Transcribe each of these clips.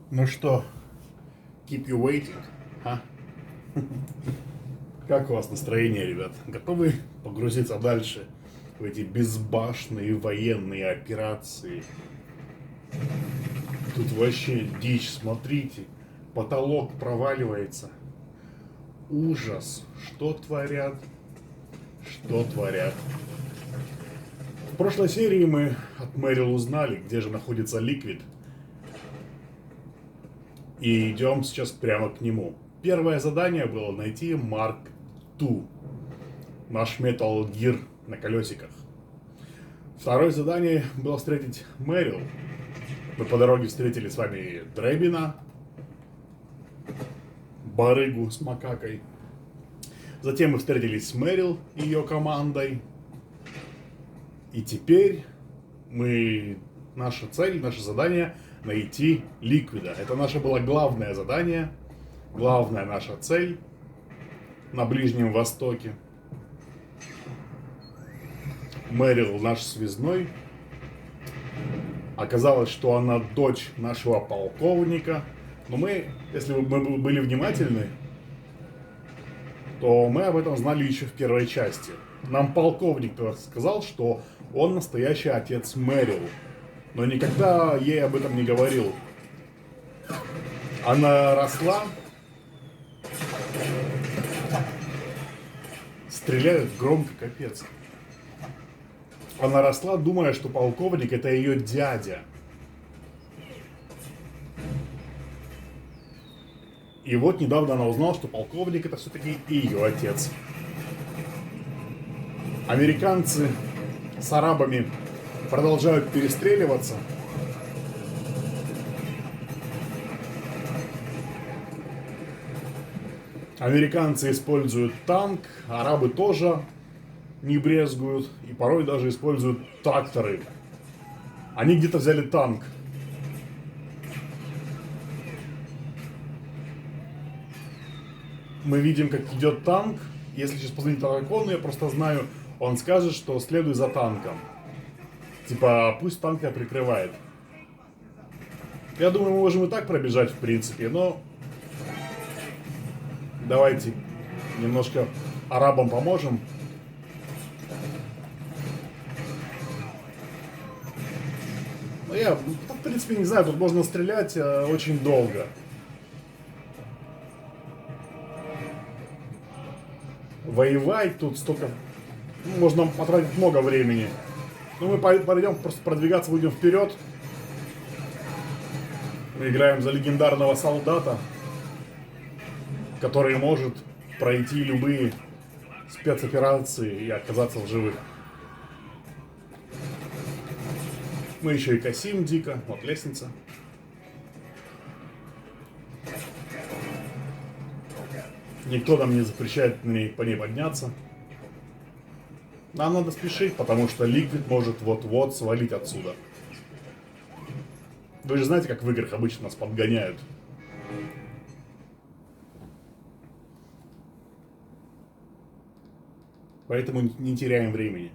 Ну что, keep you waiting, а? Как у вас настроение, ребят? Готовы погрузиться дальше в эти безбашенные военные операции? Тут вообще дичь, смотрите, потолок проваливается. Ужас, что творят, что творят. В прошлой серии мы от Мэрил узнали, где же находится Ликвид. И идем сейчас прямо к нему. Первое задание было найти Марк II, наш Metal Gear на колесиках. Второе задание было встретить Мэрил. Мы по дороге встретили с вами Дребина, барыгу с макакой. Затем мы встретились с Мэрил и ее командой. И теперь наша цель, наше задание найти Ликвида. Это наше было главное задание, главная наша цель на Ближнем Востоке. Мэрил наш связной. Оказалось, что она дочь нашего полковника. Но мы, если мы были внимательны, то мы об этом знали еще в первой части. Нам полковник сказал, что он настоящий отец Мэрил. Но никогда ей об этом не говорил. Она росла. Стреляют громко, капец. Она росла, думая, что полковник это ее дядя. И вот недавно она узнала, что полковник это все-таки ее отец. Американцы с арабами продолжают перестреливаться. Американцы используют танк, арабы тоже не брезгуют и порой даже используют тракторы. Они где-то взяли танк. Мы видим, как идет танк. Если сейчас позвонить дракону, я просто знаю, он скажет, что следуй за танком. Типа, пусть танк тебя прикрывает. Я думаю, мы можем и так пробежать, в принципе, но... Давайте немножко арабам поможем. Ну, я, в принципе, не знаю, тут можно стрелять очень долго. Воевать тут столько... можно потратить много времени. Ну, мы пойдем просто продвигаться, будем вперед. Мы играем за легендарного солдата, который может пройти любые спецоперации и оказаться в живых. Мы еще и косим дико. Вот лестница. Никто нам не запрещает по ней подняться. Нам надо спешить, потому что Ликвид может вот-вот свалить отсюда. Вы же знаете, как в играх обычно нас подгоняют. Поэтому не теряем времени.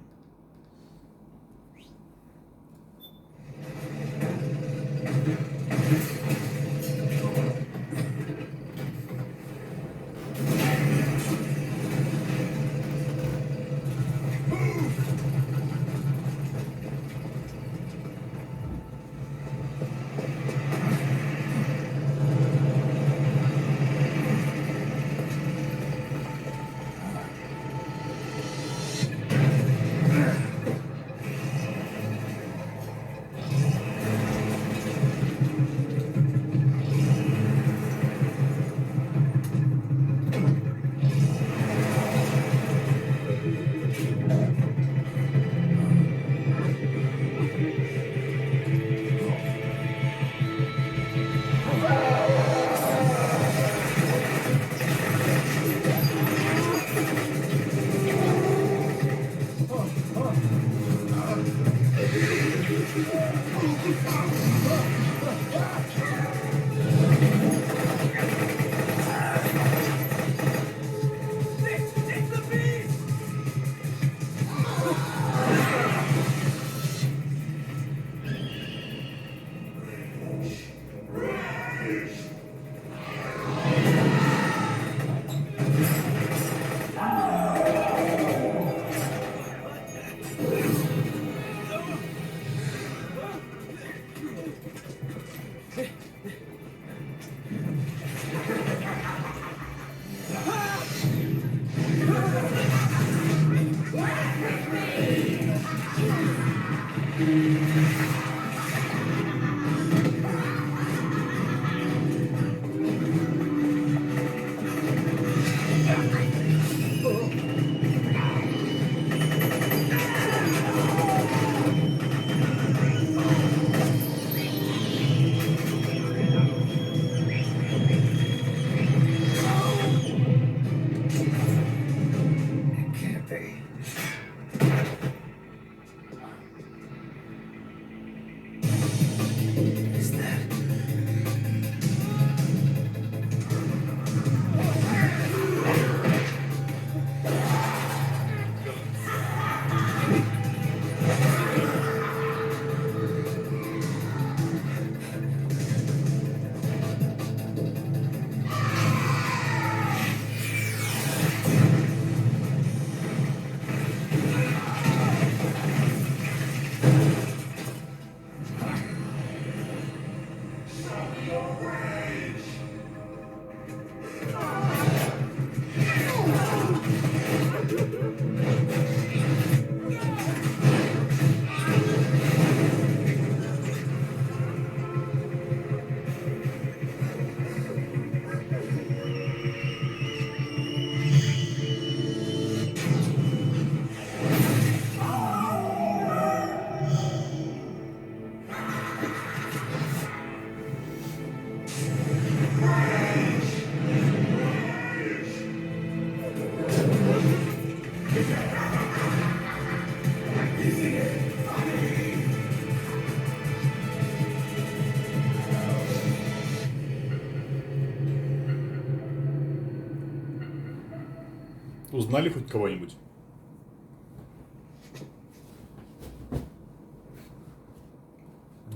Узнали хоть кого-нибудь?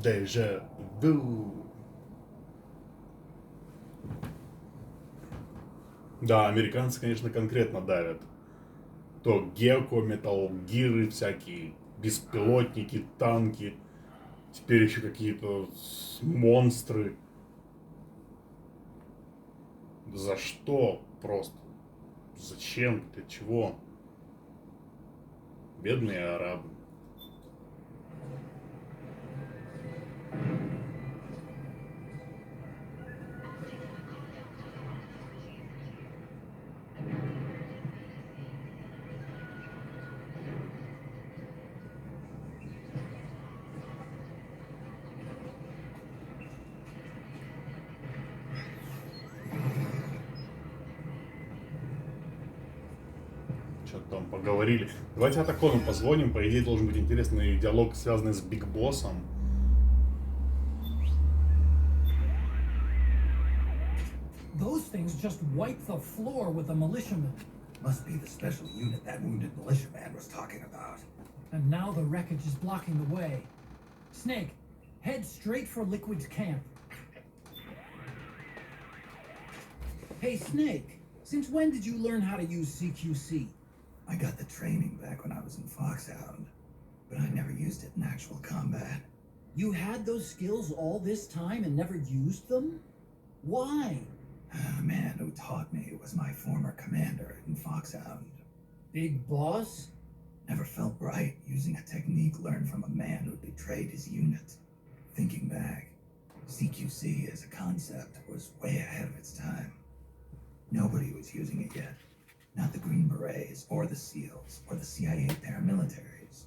Déjà vu. Да, американцы, конечно, конкретно давят. То геко, металлгиры всякие, беспилотники, танки. Теперь еще какие-то монстры. За что просто? Зачем? Для чего? Бедные арабы. Что-то там поговорили. Давайте Атакону позвоним. По идее, должен быть интересный диалог, связанный с Биг Боссом. Those things just wiped the floor with the militiamen. Must be the special unit that wounded militiaman was talking about. And now the wreckage is blocking the way. Snake, head straight for Liquid's camp. Hey, Snake, since when did you learn how to use CQC? I got the training back when I was in Foxhound, but I never used it in actual combat. You had those skills all this time and never used them? Why? The man who taught me was my former commander in Foxhound. Big Boss? Never felt right using a technique learned from a man who betrayed his unit. Thinking back, CQC as a concept was way ahead of its time. Nobody was using it yet. Not the Green Berets, or the SEALs, or the CIA paramilitaries.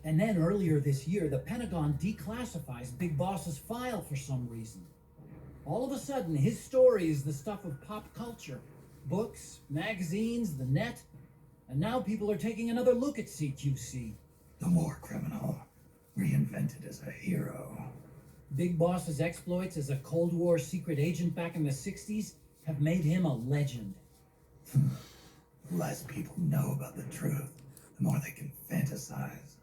And then earlier this year, the Pentagon declassifies Big Boss's file for some reason. All of a sudden, his story is the stuff of pop culture. Books, magazines, the net. And now people are taking another look at CQC. The war criminal, reinvented as a hero. Big Boss's exploits as a Cold War secret agent back in the 60s have made him a legend. The less people know about the truth, the more they can fantasize.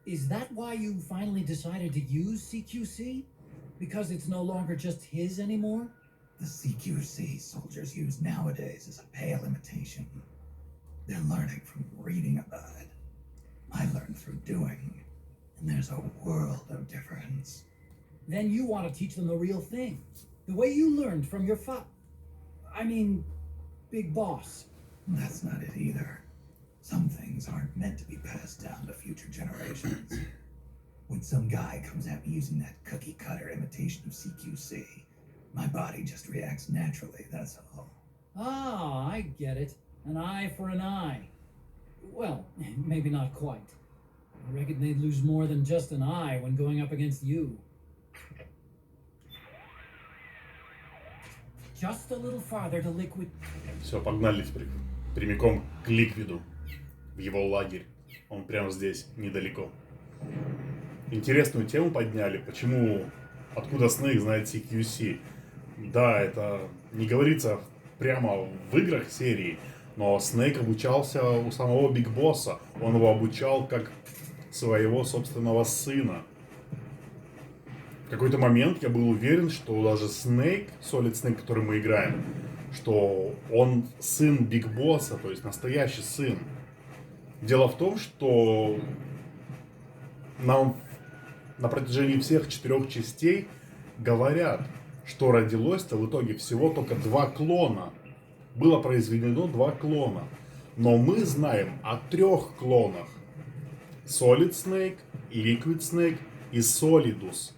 Is that why you finally decided to use CQC? Because it's no longer just his anymore? The CQC soldiers use nowadays is a pale imitation. They're learning from reading about it. I learned through doing, and there's a world of difference. Then you want to teach them the real thing. The way you learned from your Big Boss. That's not it either. Some things aren't meant to be passed down to future generations. When some guy comes at me using that cookie-cutter imitation of CQC, my body just reacts naturally, that's all. Ah, I get it. An eye for an eye. Well, maybe not quite. I reckon they'd lose more than just an eye when going up against you. Just a little farther to Liquid. Все, погнали прямиком к Ликвиду, в его лагерь. Он прямо здесь, недалеко. Интересную тему подняли, почему, откуда Снейк знает CQC. Да, это не говорится прямо в играх серии, но Снейк обучался у самого Биг Босса. Он его обучал как своего собственного сына. В какой-то момент я был уверен, что даже Снейк, Solid Snake, который мы играем, что он сын Биг Босса, то есть настоящий сын. Дело в том, что нам на протяжении всех 4 частей говорят, что родилось-то в итоге всего только 2 клона. Было произведено 2 клона. Но мы знаем о 3 клонах. Solid Snake, Liquid Snake и Solidus.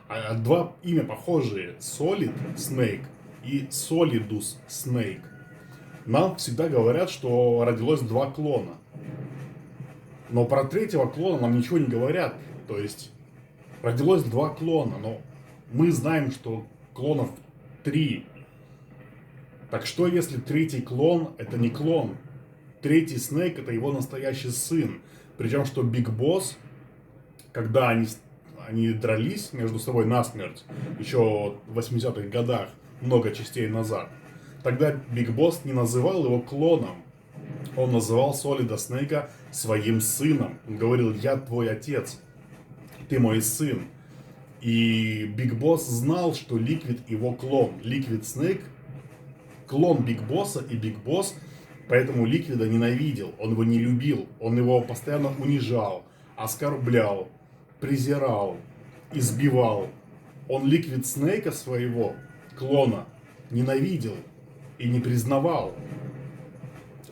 А 2 имя похожие. Solid Snake и Solidus Snake. Нам всегда говорят, что родилось 2 клона. Но про 3-го клона нам ничего не говорят. То есть родилось 2 клона, но мы знаем, что клонов 3. Так что если 3-й клон это не клон? 3-й Снейк это его настоящий сын. Причем что Биг Босс, когда они дрались между собой насмерть, еще в 80-х годах, много частей назад, тогда Биг Босс не называл его клоном. Он называл Солида Снейка своим сыном. Он говорил: я твой отец, ты мой сын. И Биг Босс знал, что Ликвид его клон. Ликвид Снейк клон Биг Босса, и Биг Босс поэтому Ликвида ненавидел. Он его не любил. Он его постоянно унижал, оскорблял, презирал, избивал. Он Ликвид Снейка своего клона ненавидел и не признавал.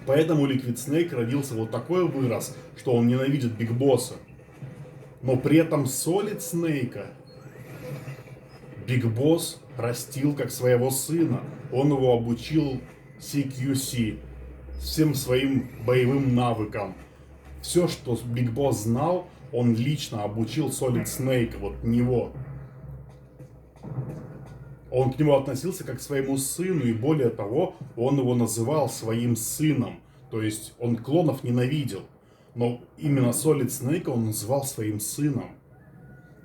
Поэтому Ликвид Снейк родился вот такой вырос, что он ненавидит Биг Босса. Но при этом Солид Снейка Биг Босс растил как своего сына. Он его обучил CQC, всем своим боевым навыкам. Все, что Биг Босс знал, он лично обучил Солид Снейка, вот него. Он к нему относился как к своему сыну, и более того, он его называл своим сыном. То есть он клонов ненавидел. Но именно Солид Снейка он называл своим сыном.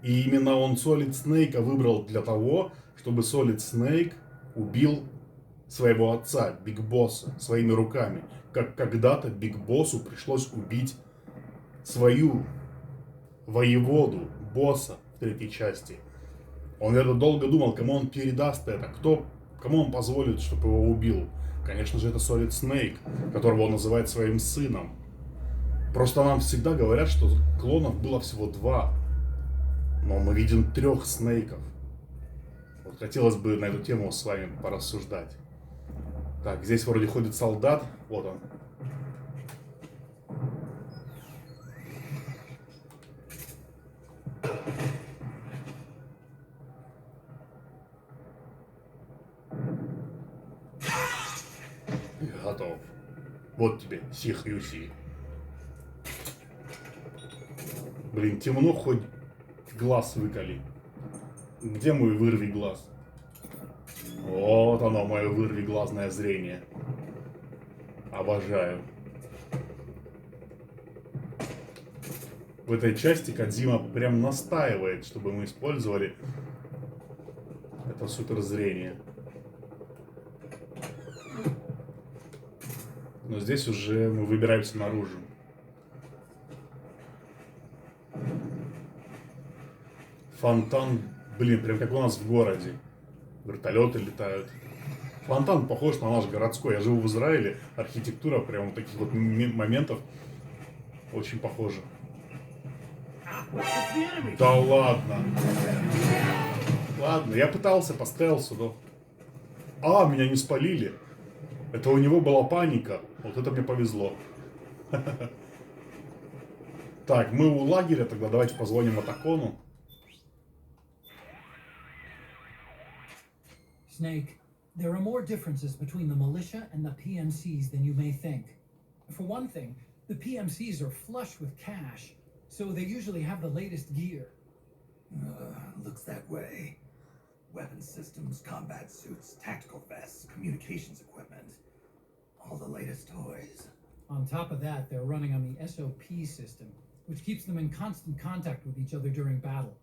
И именно он Солид Снейка выбрал для того, чтобы Солид Снейк убил своего отца, Биг Босса, своими руками. Как когда-то Биг Боссу пришлось убить свою воеводу, босса в 3-й части. Он, наверное, долго думал, кому он передаст это, кому он позволит, чтобы его убил. Конечно же, это Солид Снейк, которого он называет своим сыном. Просто нам всегда говорят, что клонов было всего 2. Но мы видим 3 Снейков. Вот хотелось бы на эту тему с вами порассуждать. Так, здесь вроде ходит солдат. Вот он. Готов. Вот тебе CQC. Блин, темно, хоть глаз выколи. Где мой вырви глаз? Вот оно, мое вырви глазное зрение. Обожаю. В этой части Кодзима прям настаивает, чтобы мы использовали это суперзрение. Но здесь уже мы выбираемся наружу. Фонтан, блин, прям как у нас в городе. Вертолеты летают. Фонтан похож на наш городской. Я живу в Израиле. Архитектура прям вот таких вот моментов очень похожа. Да ладно. Ладно, я пытался, поставился, но... А, меня не спалили. Это у него была паника. Вот это мне повезло. Так, мы у лагеря, тогда давайте позвоним Атакону. Snake, there are more differences between the militia and the PMCs than you may think. For one thing, the PMCs are flush with cash, so they usually have the latest gear. Looks that way. Weapon systems, combat suits, tactical vests, communications equipment. All the latest toys. On top of that, they're running on the SOP system, which keeps them in constant contact with each other during battle.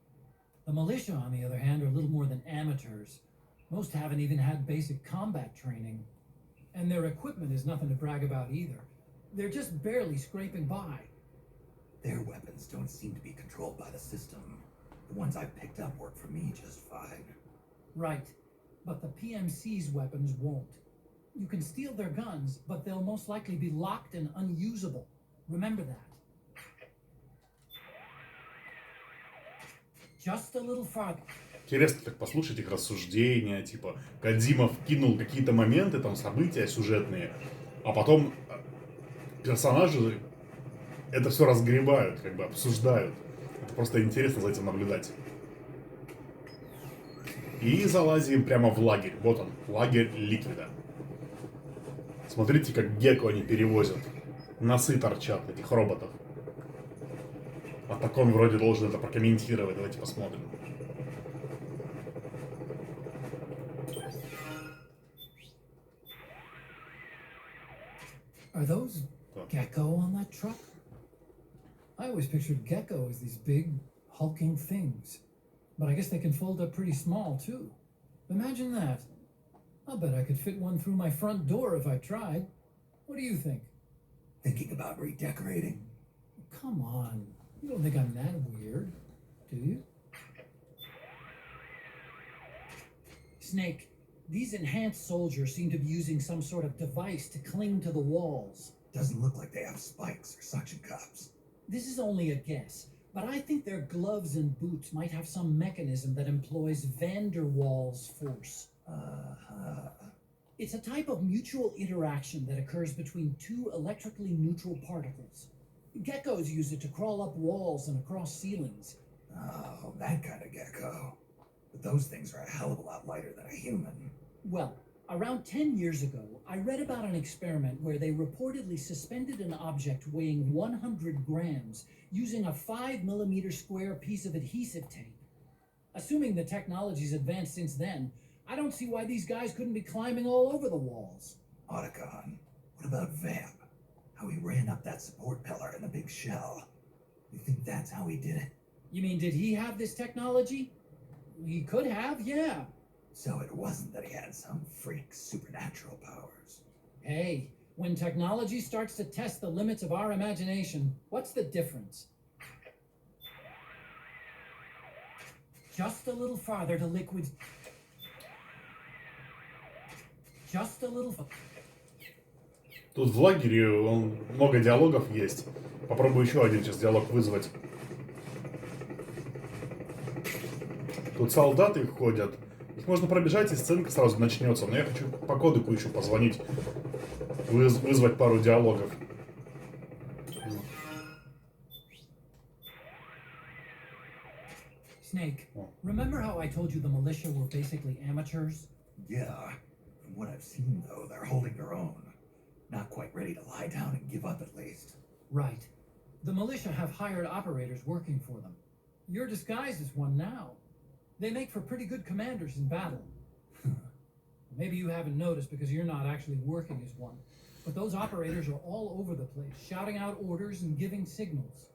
The militia, on the other hand, are little more than amateurs. Most haven't even had basic combat training. And their equipment is nothing to brag about either. They're just barely scraping by. Their weapons don't seem to be controlled by the system. The ones I've picked up work for me just fine. Right. But the PMC's weapons won't. You can steal their guns, but they'll most likely be locked and unusable. Remember that. Just a little farther. Интересно так послушать их рассуждения, типа, Кодзима вкинул какие-то моменты, там, события сюжетные, а потом персонажи это все разгребают, как бы обсуждают. Это просто интересно за этим наблюдать. И залазим прямо в лагерь. Вот он, лагерь Ликвида. Смотрите, как Гекко они перевозят. Носы торчат этих роботов. А так он вроде должен это прокомментировать. Давайте посмотрим. Are those gecko on that truck? I always pictured gecko as these big, hulking things. But I guess they can fold up pretty small, too. Imagine that. I'll bet I could fit one through my front door if I tried. What do you think? Thinking about redecorating? Come on. You don't think I'm that weird, do you? Snake, these enhanced soldiers seem to be using some sort of device to cling to the walls. Doesn't look like they have spikes or suction cups. This is only a guess, but I think their gloves and boots might have some mechanism that employs van der Waals force. It's a type of mutual interaction that occurs between two electrically neutral particles. Geckos use it to crawl up walls and across ceilings. Oh, that kind of gecko. But those things are a hell of a lot lighter than a human. Well, around 10 years ago, I read about an experiment where they reportedly suspended an object weighing 100 grams using a 5mm square piece of adhesive tape. Assuming the technology's advanced since then, I don't see why these guys couldn't be climbing all over the walls. Otacon, what about Vamp? How he ran up that support pillar in the big shell. You think that's how he did it? You mean, did he have this technology? He could have, yeah. So it wasn't that he had some freak supernatural powers. Hey, when technology starts to test the limits of our imagination, what's the difference? Just a little farther to liquid. Just a little. Тут в лагере много диалогов есть. Попробую еще один сейчас диалог вызвать. Тут солдаты ходят. Их можно пробежать, и сценка сразу начнется. Но я хочу по кодеку еще позвонить. Вызвать пару диалогов. Snake, remember how I told you the militia were basically amateurs? Yeah. From what I've seen, though, they're holding their own. Not quite ready to lie down and give up, at least. Right. The militia have hired operators working for them. You're disguised as one now. They make for pretty good commanders in battle. Maybe you haven't noticed because you're not actually working as one. But those operators are all over the place, shouting out orders and giving signals.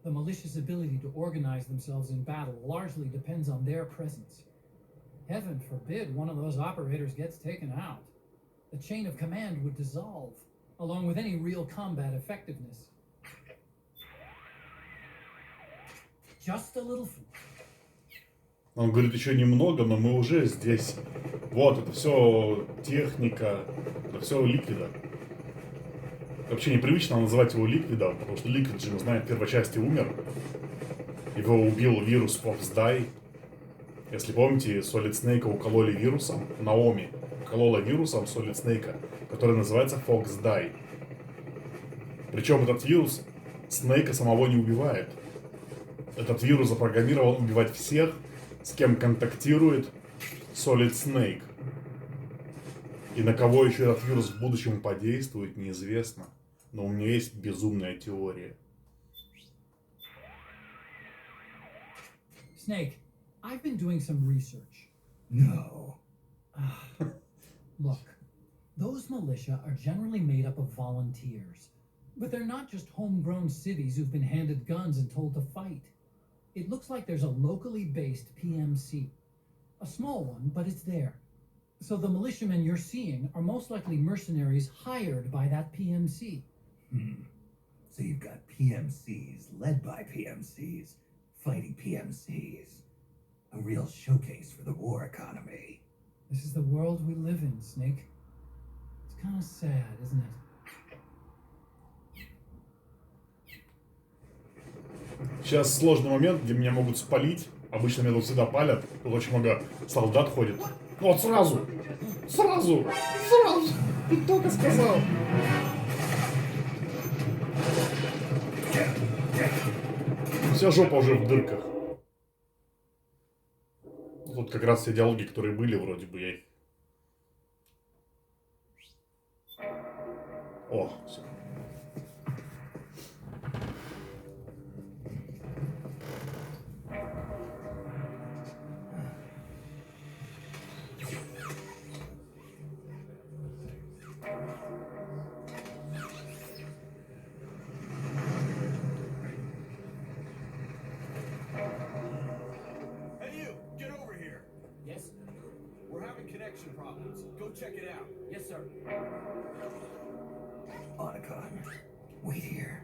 The militia's ability to organize themselves in battle largely depends on their presence. Heaven forbid one of those operators gets taken out. The chain of command would dissolve, along with any real combat effectiveness. Just a little. Он говорит, еще немного, но мы уже здесь. Вот, это все техника, это все Ликвида. Вообще непривычно называть его Ликвидом, потому что Ликвид же, мы знаем, в первой части умер. Его убил вирус Fox Die. Если помните, Solid Snake укололи вирусом, Наоми уколола вирусом Solid Snake, который называется Fox Die. Причем этот вирус Снейка самого не убивает. Этот вирус запрограммирован убивать всех, с кем контактирует Solid Snake. И на кого еще этот вирус в будущем подействует, неизвестно. Но у меня есть безумная теория. Snake, I've been doing some research. No. Look, those militia are generally made up of volunteers. But they're not just homegrown civvies who've been handed guns and told to fight. It looks like there's a locally based PMC. A small one, but it's there. So the militiamen you're seeing are most likely mercenaries hired by that PMC. So you've got PMCs led by PMCs fighting PMCs. A real showcase for the war economy. This is the world we live in, Snake. It's kind of sad, isn't it? Сейчас сложный момент, где меня могут спалить Обычно меня тут всегда палят, тут очень много солдат ходит. Ну вот сразу! Сразу! Сразу! Ты только сказал! Вся жопа уже в дырках. Тут как раз все диалоги, которые были, вроде бы я их... О, все. Hey you, get over here. Yes? We're having connection problems. Go check it out. Yes, sir. Otacon, wait here.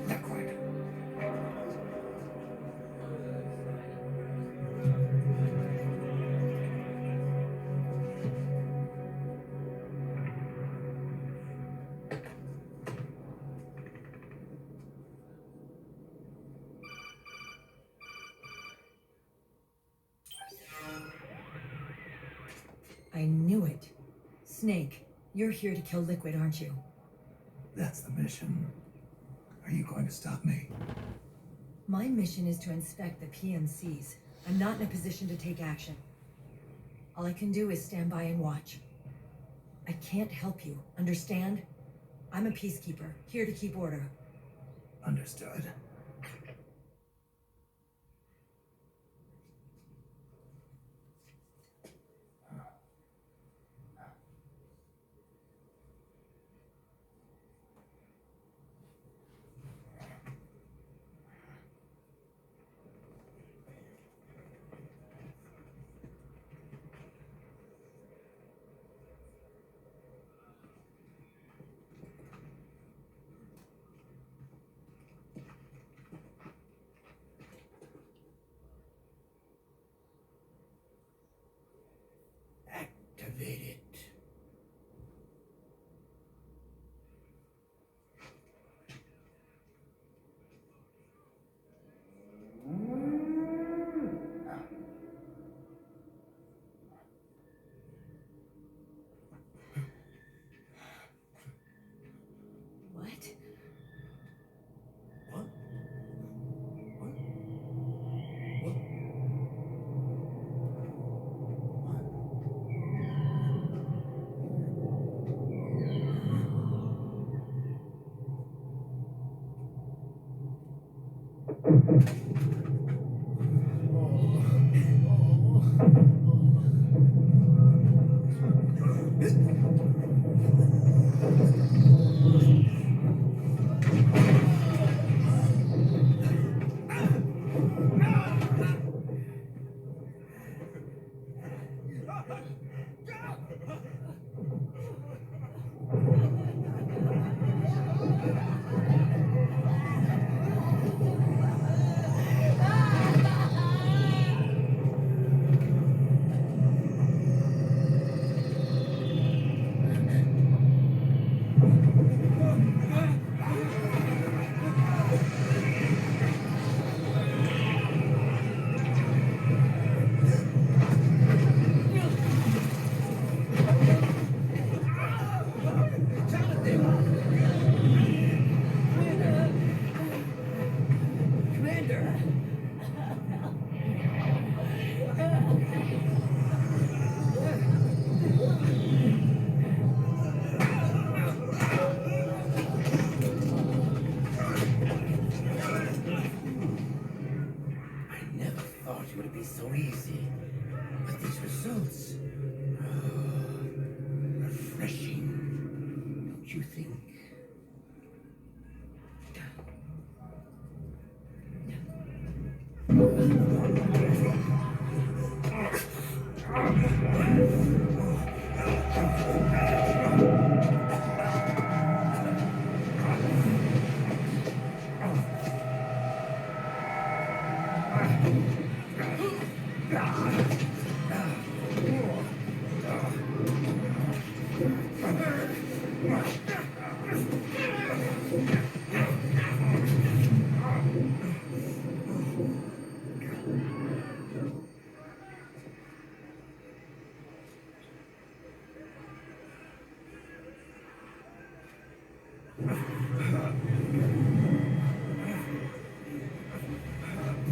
Liquid. I knew it. Snake, you're here to kill Liquid, aren't you? That's the mission. Are you going to stop me? My mission is to inspect the PMCs. I'm not in a position to take action. All I can do is stand by and watch. I can't help you, understand? I'm a peacekeeper, here to keep order. Understood. Activate it. What? What? What? What?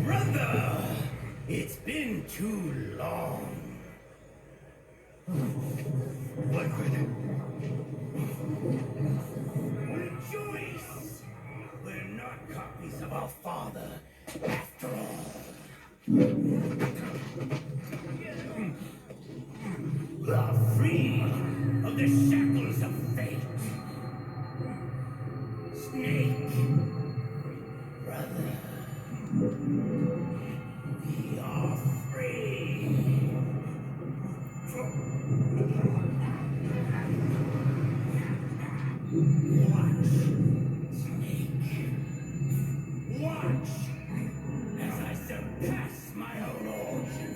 Brother, it's been too long. Liquid. Rejoice! We're not copies of our father, after all. We are free of the shackles of fate. Snake, brother, we are free. Watch, Snake. Watch as I surpass my own origin.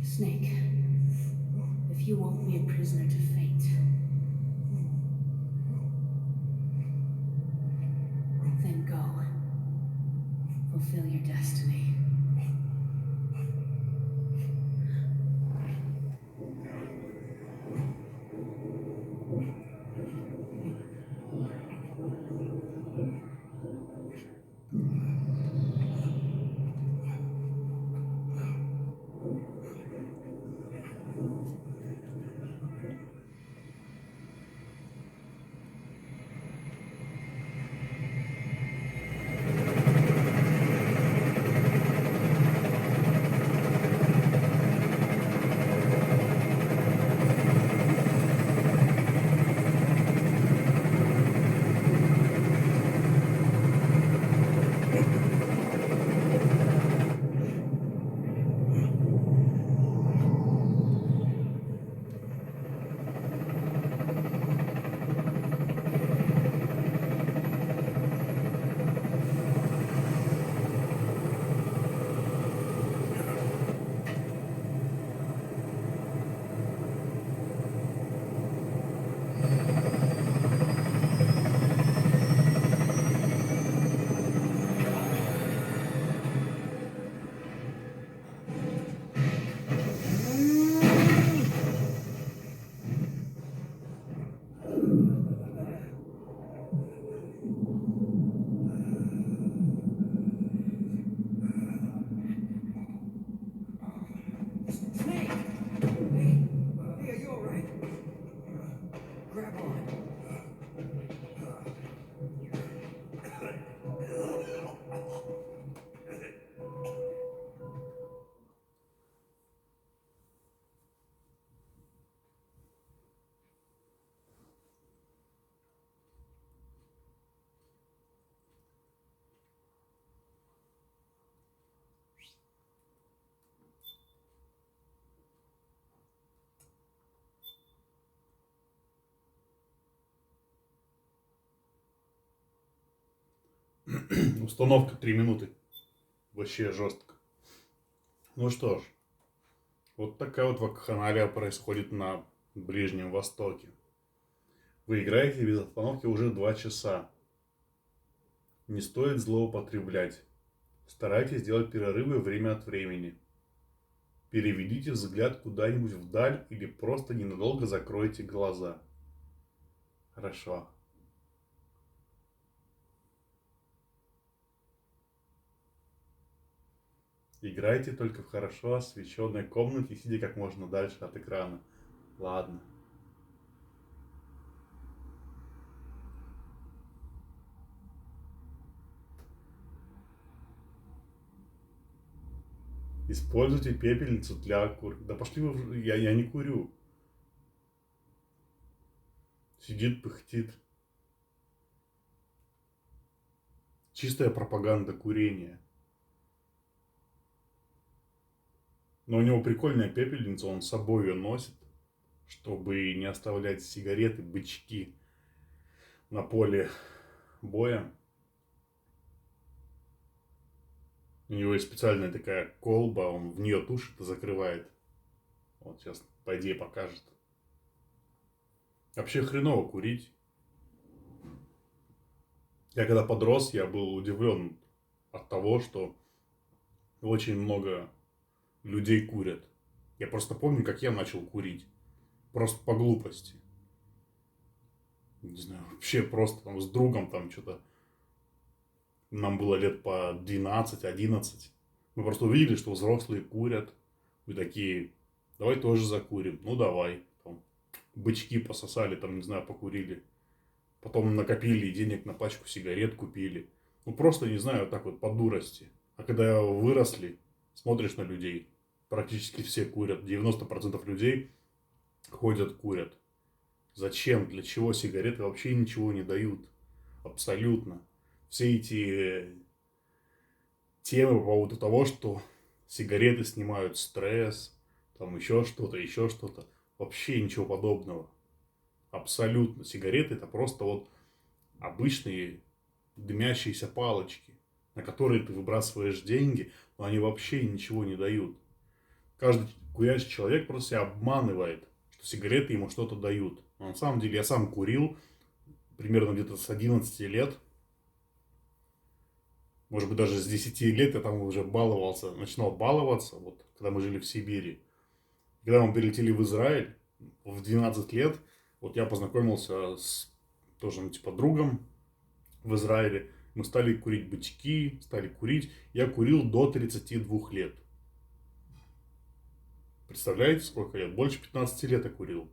Snake, if you won't be a prisoner to fate, then go. Fulfill your destiny. Snake! Hey, are you alright? Grab on. Установка 3 минуты. Вообще жестко. Ну что ж, вот такая вот вакханалия происходит на Ближнем Востоке. Вы играете без остановки уже 2 часа. Не стоит злоупотреблять. Старайтесь делать перерывы время от времени. Переведите взгляд куда-нибудь вдаль или просто ненадолго закройте глаза. Хорошо. Играйте только в хорошо освещенной комнате, сидя как можно дальше от экрана. Ладно. Используйте пепельницу для окурка. Да пошли вы, я не курю. Сидит, пыхтит. Чистая пропаганда курения. Но у него прикольная пепельница, он с собой ее носит, чтобы не оставлять сигареты, бычки на поле боя. У него есть специальная такая колба, он в нее тушит и закрывает. Вот сейчас, по идее, покажет. Вообще хреново курить. Я когда подрос, я был удивлен от того, что очень много людей курят. Я просто помню, как я начал курить. Просто по глупости. Не знаю, вообще просто там с другом там что-то. Нам было лет по 12-11. Мы просто увидели, что взрослые курят. Мы такие, давай тоже закурим. Ну давай. Там, бычки пососали, там, не знаю, покурили. Потом накопили денег на пачку сигарет, купили. Ну просто, не знаю, так вот по дурости. А когда выросли, смотришь на людей. Практически все курят. 90% людей ходят, курят. Зачем? Для чего сигареты вообще ничего не дают? Абсолютно. Все эти темы по поводу того, что сигареты снимают стресс, там еще что-то, еще что-то. Вообще ничего подобного. Абсолютно. Сигареты это просто вот обычные дымящиеся палочки, на которые ты выбрасываешь деньги, но они вообще ничего не дают. Каждый курящий человек просто себя обманывает, что сигареты ему что-то дают. Но на самом деле я сам курил примерно где-то с 11 лет. Может быть, даже с 10 лет я там уже баловался, начинал баловаться, вот, когда мы жили в Сибири. Когда мы прилетели в Израиль, в 12 лет, вот я познакомился с тоже, ну, типа, другом в Израиле. Мы стали курить бычки, стали курить. Я курил до 32 лет. Представляете, сколько лет? Больше 15 лет я курил.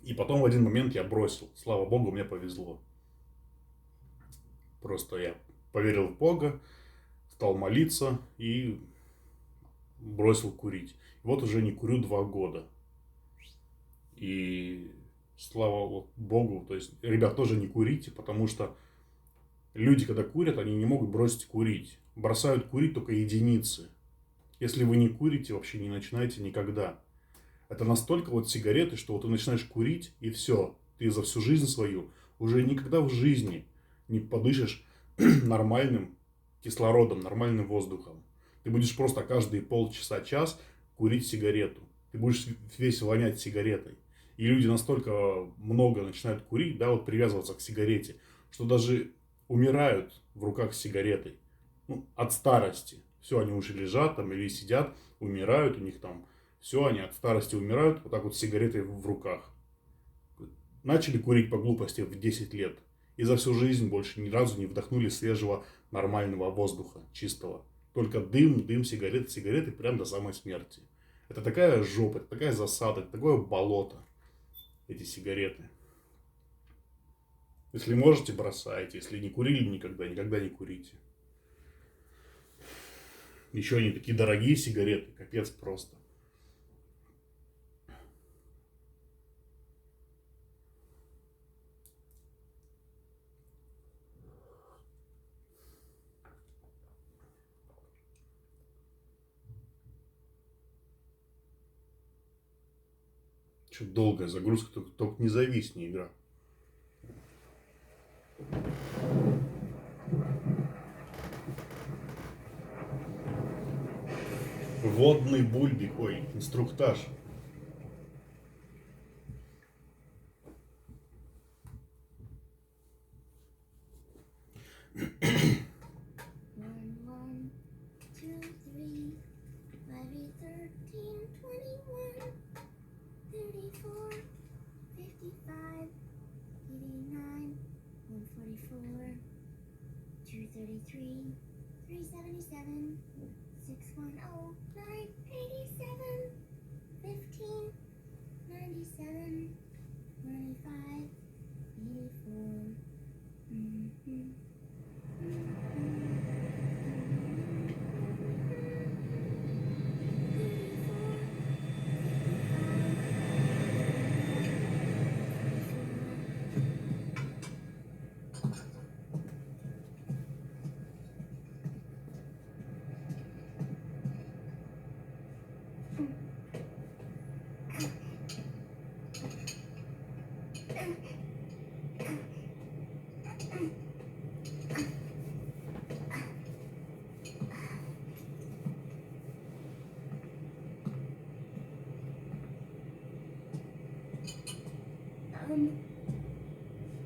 И потом в один момент я бросил. Слава Богу, мне повезло. Просто я поверил в Бога, стал молиться и бросил курить. Вот уже не курю 2 года. И слава Богу, то есть, ребят, тоже не курите, потому что люди, когда курят, они не могут бросить курить. Бросают курить только единицы. Если вы не курите, вообще не начинайте никогда. Это настолько вот сигареты, что вот ты начинаешь курить, и все. Ты за всю жизнь свою уже никогда в жизни не подышишь нормальным кислородом, нормальным воздухом. Ты будешь просто каждые полчаса-час курить сигарету. Ты будешь весь вонять сигаретой. И люди настолько много начинают курить, да, вот привязываться к сигарете, что даже умирают в руках с сигаретой. Ну, от старости. Все, они уже лежат там или сидят, умирают, у них там все, они от старости умирают, вот так вот с сигаретой в руках. Начали курить по глупости в 10 лет. И за всю жизнь больше ни разу не вдохнули свежего нормального воздуха, чистого. Только дым, дым, сигареты, сигареты прям до самой смерти. Это такая жопа, это такая засада, это такое болото, эти сигареты. Если можете, бросайте. Если не курили никогда, никогда не курите. Еще они такие дорогие сигареты, капец просто. Что долгая загрузка, только не зависни игра. Водный бульбик, ой, инструктаж. 233, 377, 610, 987, 15, 97, 95, 84.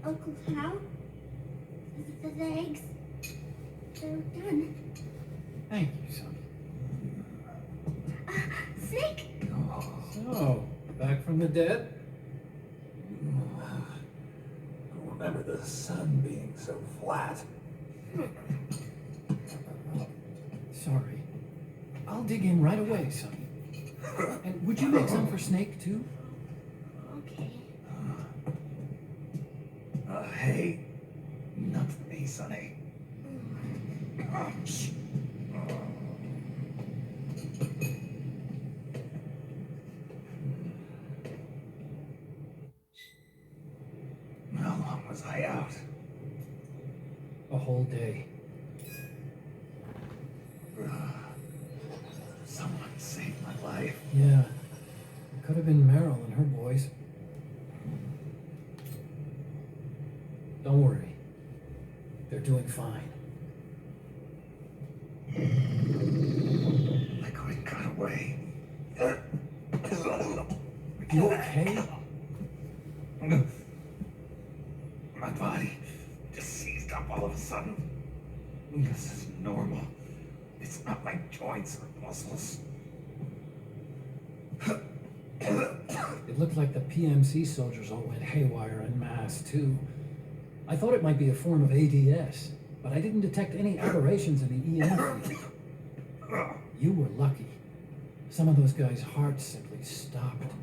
Uncle Hal? The eggs? They're done. Thank you, son. Snake? So, back from the dead? I don't remember the sun being so flat. Sorry. I'll dig in right away, Sonny. And would you make some for Snake, too? Okay. Hey, not for me, Sonny. Ouch. How long was I out? A whole day. Someone saved my life. Yeah. It could have been Meryl and her boys. Don't worry. They're doing fine. Like we got away. Are you okay? My body just seized up all of a sudden. This is normal. It's not my joints or muscles. It looked like the PMC soldiers all went haywire en masse, too. I thought it might be a form of ADS, but I didn't detect any aberrations in the EM field. You were lucky. Some of those guys' hearts simply stopped.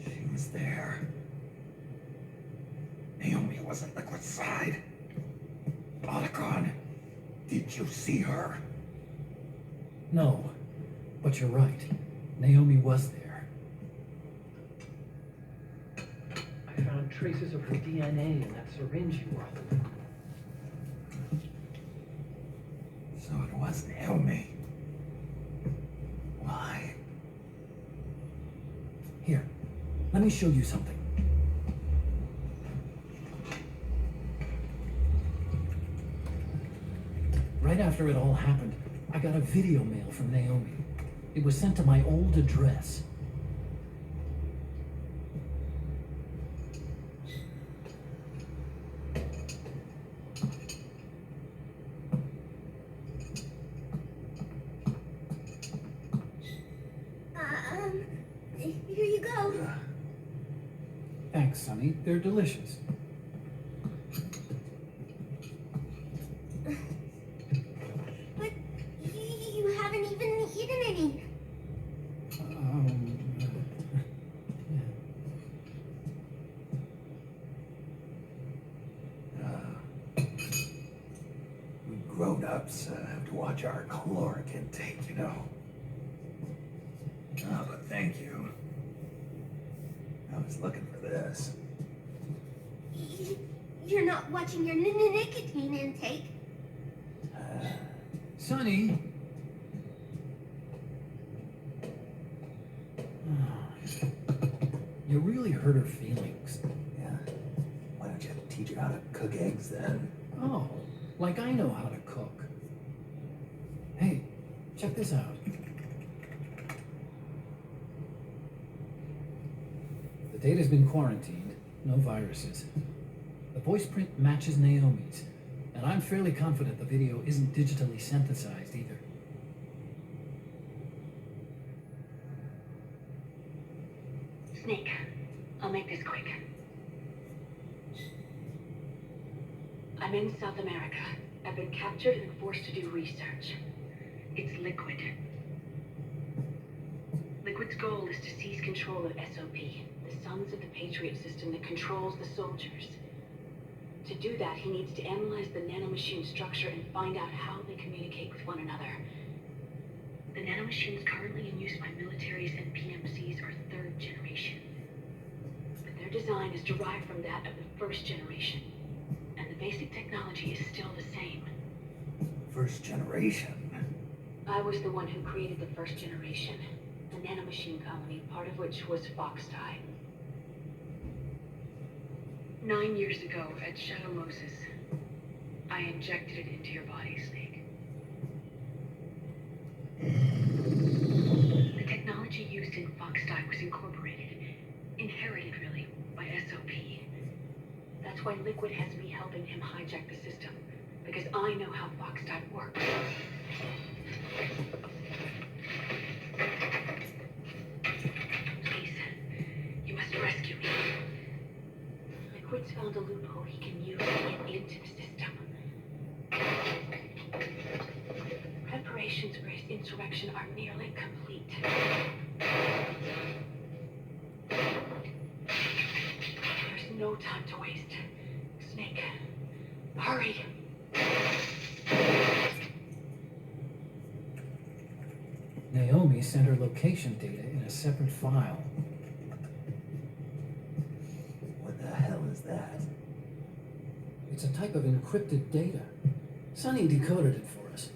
She was there. Naomi was at Liquid side. Otacon, did you see her? No, but you're right. Naomi was there. I found traces of her DNA in that syringe you were holding. So it was Naomi. Why? Here, let me show you something. Right after it all happened, I got a video mail from Naomi. It was sent to my old address. Here you go. Thanks, Sonny. They're delicious. But you haven't even eaten any. We grown-ups have to watch our caloric intake, you know. Oh, but thank you. I was looking for this. You're not watching your nicotine intake. Sonny! You really hurt her feelings. Yeah. Why don't you teach her how to cook eggs then? Oh, like I know how to cook. Hey, check this out. The data's been quarantined, no viruses. The voice print matches Naomi's, and I'm fairly confident the video isn't digitally synthesized either. Snake, I'll make this quick. I'm in South America. I've been captured and forced to do research. It's Liquid. Liquid's goal is to seize control of SOP, the Sons of the Patriot system that controls the soldiers. To do that, he needs to analyze the nanomachine structure and find out how they communicate with one another. The nanomachines currently in use by militaries and PMCs are third generation. But their design is derived from that of the first generation. And the basic technology is still the same. First generation? I was the one who created the first generation. The nanomachine colony, part of which was Foxtie. 9 years ago, at Shadow Moses, I injected it into your body, Snake. The technology used in Foxtie was incorporated, inherited really, by SOP. That's why Liquid has me helping him hijack the system, because I know how Foxtie works. Please, you must rescue me. Liquid's found a loophole he can use to get into the system. Preparations for his insurrection are nearly complete. There's no time to waste. Snake, hurry. Naomi sent her location data in a separate file. What the hell is that? It's a type of encrypted data. Sonny decoded it for us.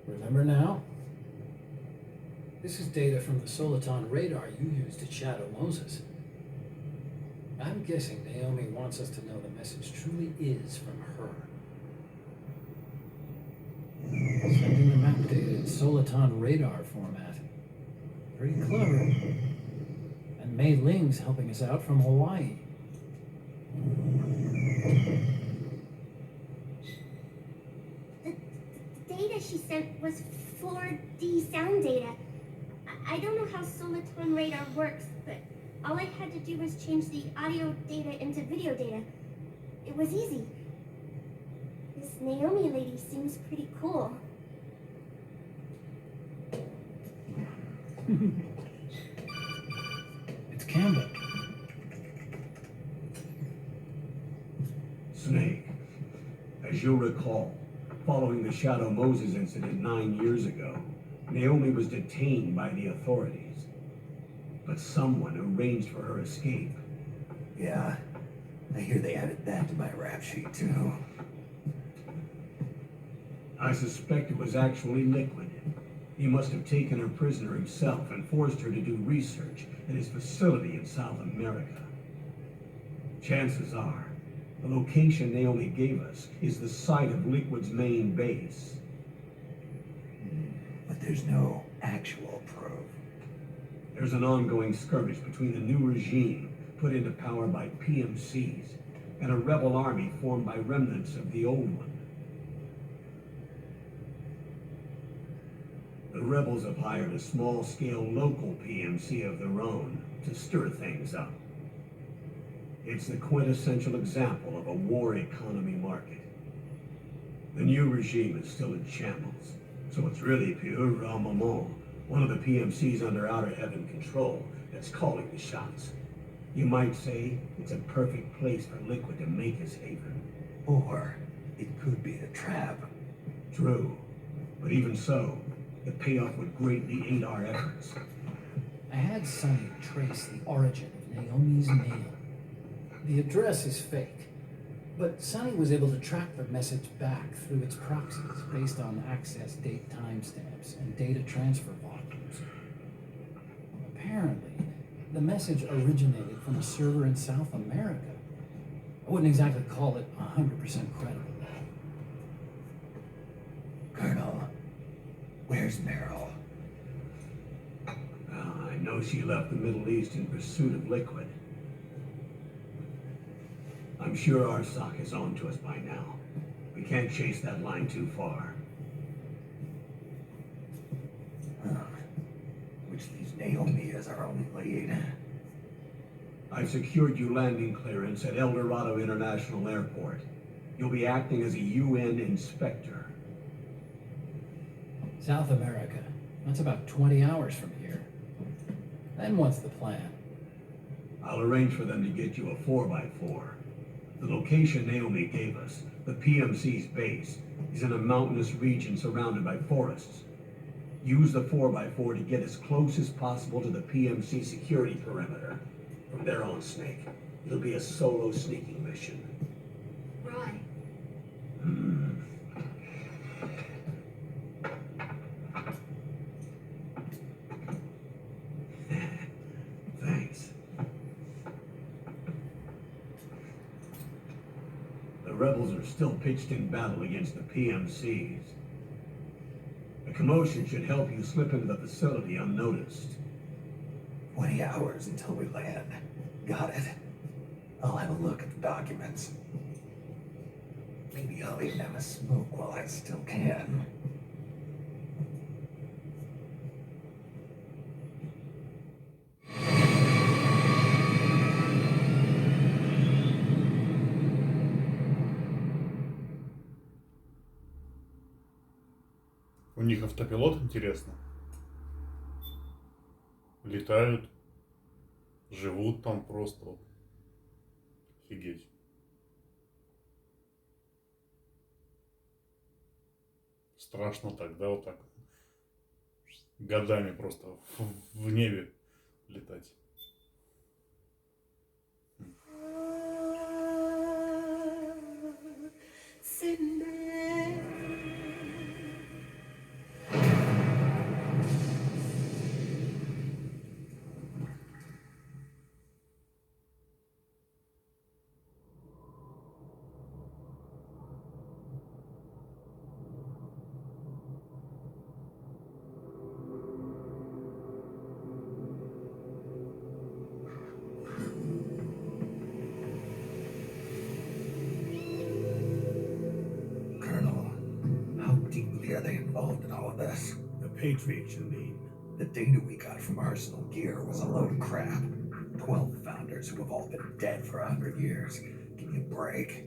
Remember now? This is data from the Soliton radar you used at Shadow Moses. I'm guessing Naomi wants us to know the message truly is from her. Sending the map data in Soliton radar format. Pretty clever. And Mei Ling's helping us out from Hawaii. The data she sent was 4D sound data. I don't know how Soliton radar works, but all I had to do was change the audio data into video data. It was easy. This Naomi lady seems pretty cool. It's Campbell. Snake, as you'll recall, following the Shadow Moses incident 9 years ago, Naomi was detained by the authorities. But someone arranged for her escape. Yeah, I hear they added that to my rap sheet too. I suspect it was actually Liquid. He must have taken her prisoner himself and forced her to do research at his facility in South America. Chances are, the location Naomi gave us is the site of Liquid's main base. But there's no actual proof. There's an ongoing skirmish between the new regime put into power by PMCs and a rebel army formed by remnants of the old one. The rebels have hired a small-scale local PMC of their own to stir things up. It's the quintessential example of a war economy market. The new regime is still in shambles, so it's really pure Ramamon, one of the PMCs under Outer Heaven control, that's calling the shots. You might say it's a perfect place for Liquid to make his haven. Or it could be a trap. True, but even so, the payoff would greatly aid our efforts. I had Sonny trace the origin of Naomi's mail. The address is fake, but Sonny was able to track the message back through its proxies based on access date timestamps and data transfer volumes. Apparently, the message originated from a server in South America. I wouldn't exactly call it 100% credible. Colonel, where's Meryl? I know she left the Middle East in pursuit of Liquid. I'm sure Arsak is on to us by now. We can't chase that line too far. Which leaves Naomi as our only lead. I've secured you landing clearance at El Dorado International Airport. You'll be acting as a UN inspector. South America. That's about 20 hours from here. Then what's the plan? I'll arrange for them to get you a 4x4. The location Naomi gave us, the PMC's base, is in a mountainous region surrounded by forests. Use the 4x4 to get as close as possible to the PMC security perimeter. From there on, Snake, it'll be a solo sneaking mission. Right. Thanks. The rebels are still pitched in battle against the PMCs. The commotion should help you slip into the facility unnoticed. 20 hours until we land. Got it. I'll have a look at the documents. Maybe I'll even have a smoke while I still can. У них автопилот, интересно. Летают, живут там просто. Вот. Офигеть. Страшно так, да, вот так. Годами просто в небе летать. Colonel, how deeply are they involved in all of this? The Patriots, you mean? The data we got from Arsenal Gear was a load of crap. 12 founders who have all been dead for 100 years. Give me a break.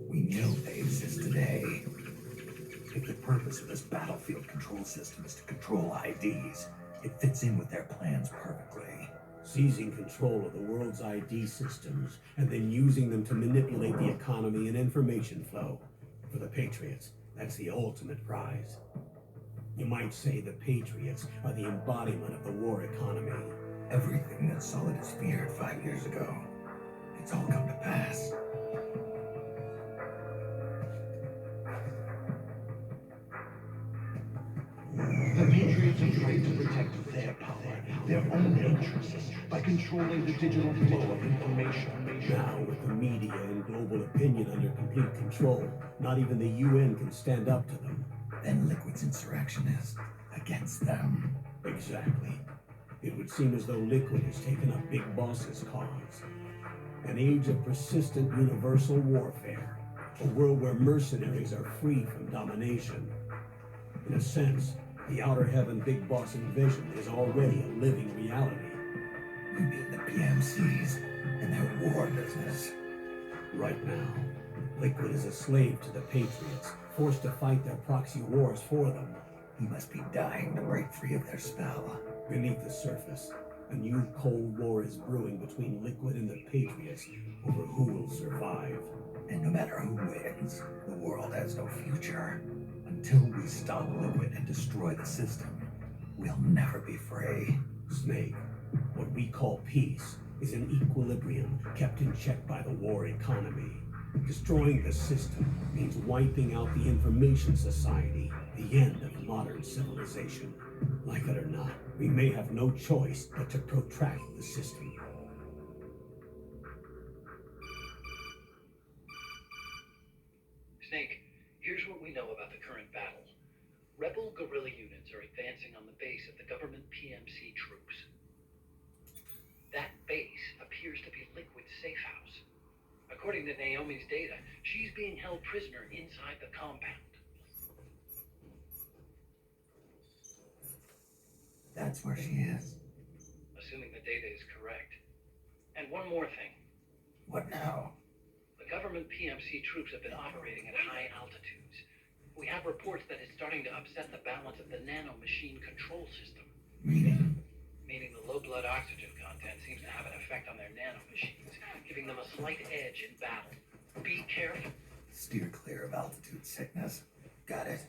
We know they exist today. If the purpose of this battlefield control system is to control IDs, it fits in with their plans perfectly. Seizing control of the world's ID systems and then using them to manipulate the economy and information flow. For the Patriots, that's the ultimate prize. You might say the Patriots are the embodiment of the war economy. Everything that Solidus feared 5 years ago, it's all come to pass. The Patriots are trying to protect their power, their own interests, by controlling the digital flow of information. Now, with the media and global opinion under complete control, not even the UN can stand up to them. Then Liquid's insurrection is against them. Exactly. It would seem as though Liquid has taken up Big Boss's cause. An age of persistent universal warfare. A world where mercenaries are free from domination. In a sense, the Outer Heaven Big Boss envision is already a living reality. You mean the PMCs and their war business? Right now, Liquid is a slave to the Patriots, forced to fight their proxy wars for them. He must be dying to break free of their spell. Beneath the surface, a new Cold War is brewing between Liquid and the Patriots over who will survive. And no matter who wins, the world has no future. Until we stop Liquid and destroy the system, we'll never be free. Snake, what we call peace is an equilibrium kept in check by the war economy. Destroying the system means wiping out the information society, the end of modern civilization. Like it or not, we may have no choice but to protract the system. Snake, here's what we know about the current battle. Rebel guerrilla units are advancing on the base of the government PMC troops. That base appears to be Liquid's safe house. According to Naomi's data, she's being held prisoner inside the compound. That's where she is. Assuming the data is correct, And one more thing. What now? The government PMC troops have been operating at high altitudes. We have reports that it's starting to upset the balance of the nanomachine control system. Meaning? Meaning the low blood oxygen content seems to have an effect on their nanomachines, giving them a slight edge in battle. Be careful. Steer clear of altitude sickness. Got it.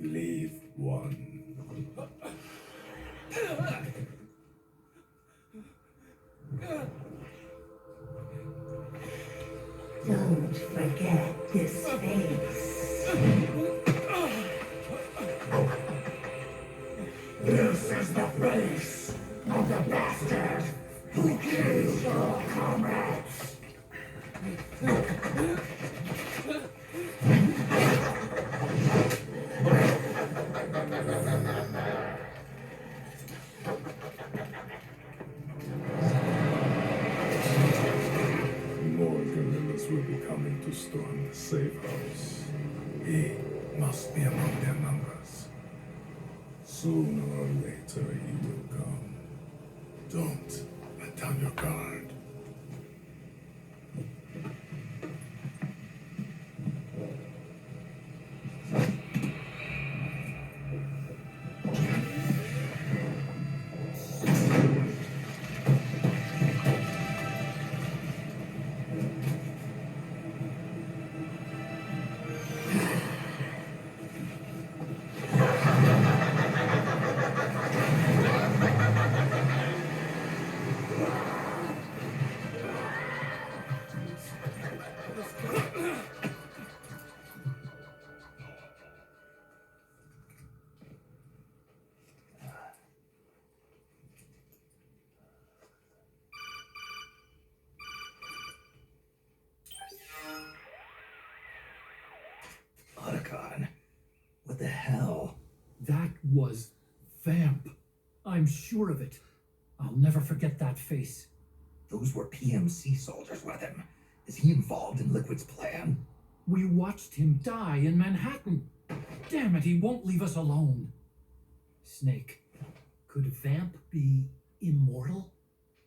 Leave one. Don't forget this face. This is the face of the bastard who killed your comrades. More guerrillas will be coming to storm the safe house. He must be among their numbers. Sooner or later he will come. Don't let down your guard. Otacon, what the hell? That was Vamp. I'm sure of it. I'll never forget that face. Those were PMC soldiers with him. Is he involved in Liquid's plan? We watched him die in Manhattan. Damn it, he won't leave us alone. Snake, could Vamp be immortal?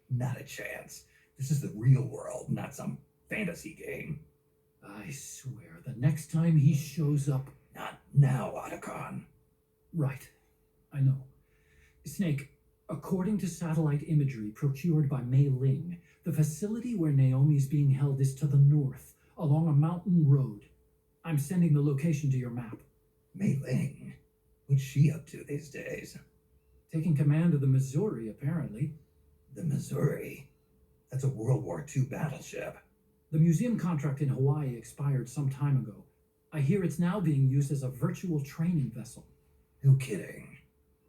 Not a chance. This is the real world, not some fantasy game. I swear, the next time he shows up... Not now, Otacon. Right, I know. Snake, according to satellite imagery procured by Mei Ling, the facility where Naomi's being held is to the north, along a mountain road. I'm sending the location to your map. Mei Ling? What's she up to these days? Taking command of the Missouri, apparently. The Missouri? That's a World War II battleship. The museum contract in Hawaii expired some time ago. I hear it's now being used as a virtual training vessel. No kidding.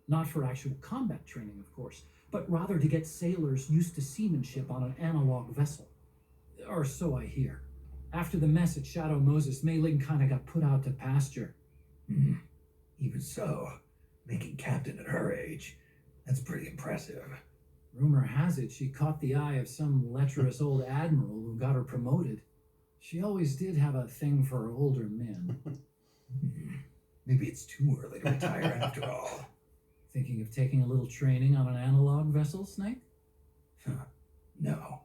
Not for actual combat training, of course, but rather to get sailors used to seamanship on an analog vessel. Or so I hear. After the mess at Shadow Moses, Mei Ling kinda got put out to pasture. Even so, Making captain at her age, that's pretty impressive. Rumor has it she caught the eye of some lecherous old admiral who got her promoted. She always did have a thing for older men. Maybe it's too early to retire after all. Thinking of taking a little training on an analog vessel, Snake? No.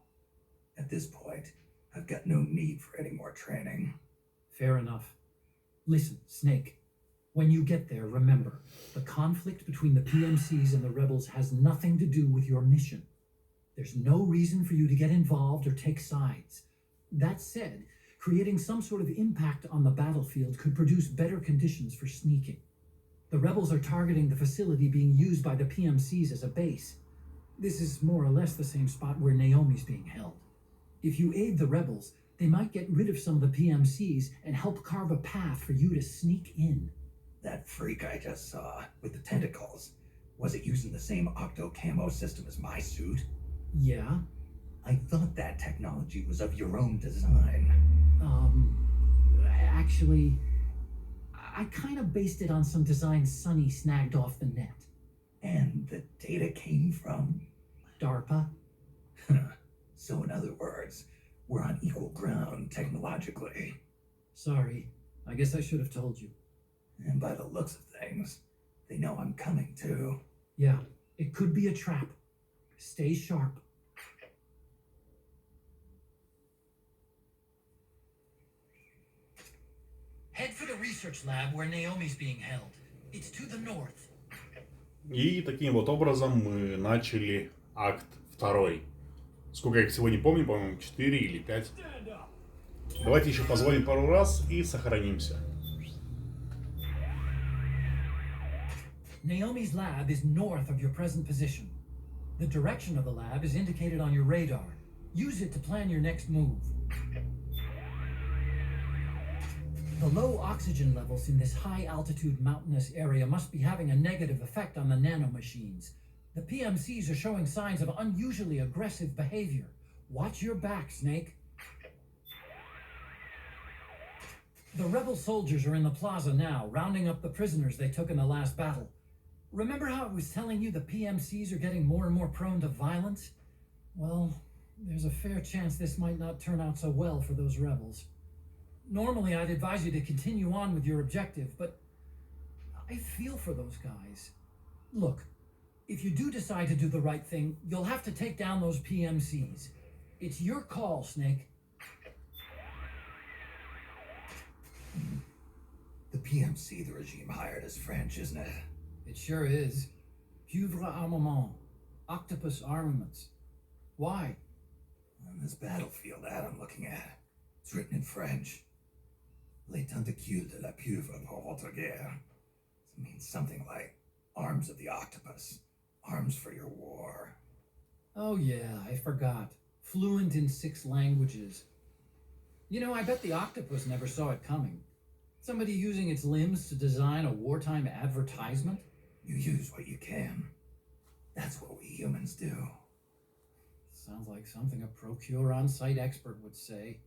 At this point, I've got no need for any more training. Fair enough. Listen, Snake. When you get there, remember, the conflict between the PMCs and the rebels has nothing to do with your mission. There's no reason for you to get involved or take sides. That said, creating some sort of impact on the battlefield could produce better conditions for sneaking. The rebels are targeting the facility being used by the PMCs as a base. This is more or less the same spot where Naomi's being held. If you aid the rebels, they might get rid of some of the PMCs and help carve a path for you to sneak in. That freak I just saw, with the tentacles, was it using the same octo-camo system as my suit? Yeah? I thought that technology was of your own design. Actually, I kind of based it on some design Sonny snagged off the net. And the data came from? DARPA. So in other words, we're on equal ground technologically. Sorry, I guess I should have told you. And by the looks of things, they know I'm coming too. Yeah, it could be a trap. Stay sharp. Head for the research lab where Naomi's being held. It's to the north. И таким вот образом мы начали акт 2. Сколько я их всего не помню, по-моему, 4 или 5. Давайте еще позвоним пару раз и сохранимся. Naomi's lab is north of your present position. The direction of the lab is indicated on your radar. Use it to plan your next move. The low oxygen levels in this high-altitude mountainous area must be having a negative effect on the nanomachines. The PMCs are showing signs of unusually aggressive behavior. Watch your back, Snake. The rebel soldiers are in the plaza now, rounding up the prisoners they took in the last battle. Remember how I was telling you the PMCs are getting more and more prone to violence? Well, there's a fair chance this might not turn out so well for those rebels. Normally, I'd advise you to continue on with your objective, but I feel for those guys. Look, if you do decide to do the right thing, you'll have to take down those PMCs. It's your call, Snake. The PMC the regime hired is French, isn't it? It sure is. Cuivre Armament. Octopus Armaments. Why? On this battlefield ad I'm looking at, it's written in French. Les tentacules de la pieuvre pour votre guerre. It means something like arms of the octopus, arms for your war. Oh yeah, I forgot. Fluent in 6 languages. You know, I bet the octopus never saw it coming. Somebody using its limbs to design a wartime advertisement? You use what you can. That's what we humans do. Sounds like something a procure on-site expert would say.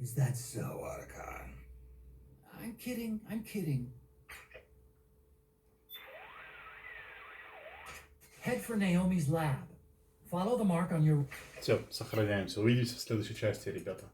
Is that so, Otacon? I'm kidding, I'm kidding. Head for Naomi's lab. Follow the mark on your... Все, сохраняемся. Увидимся в следующей части, ребята.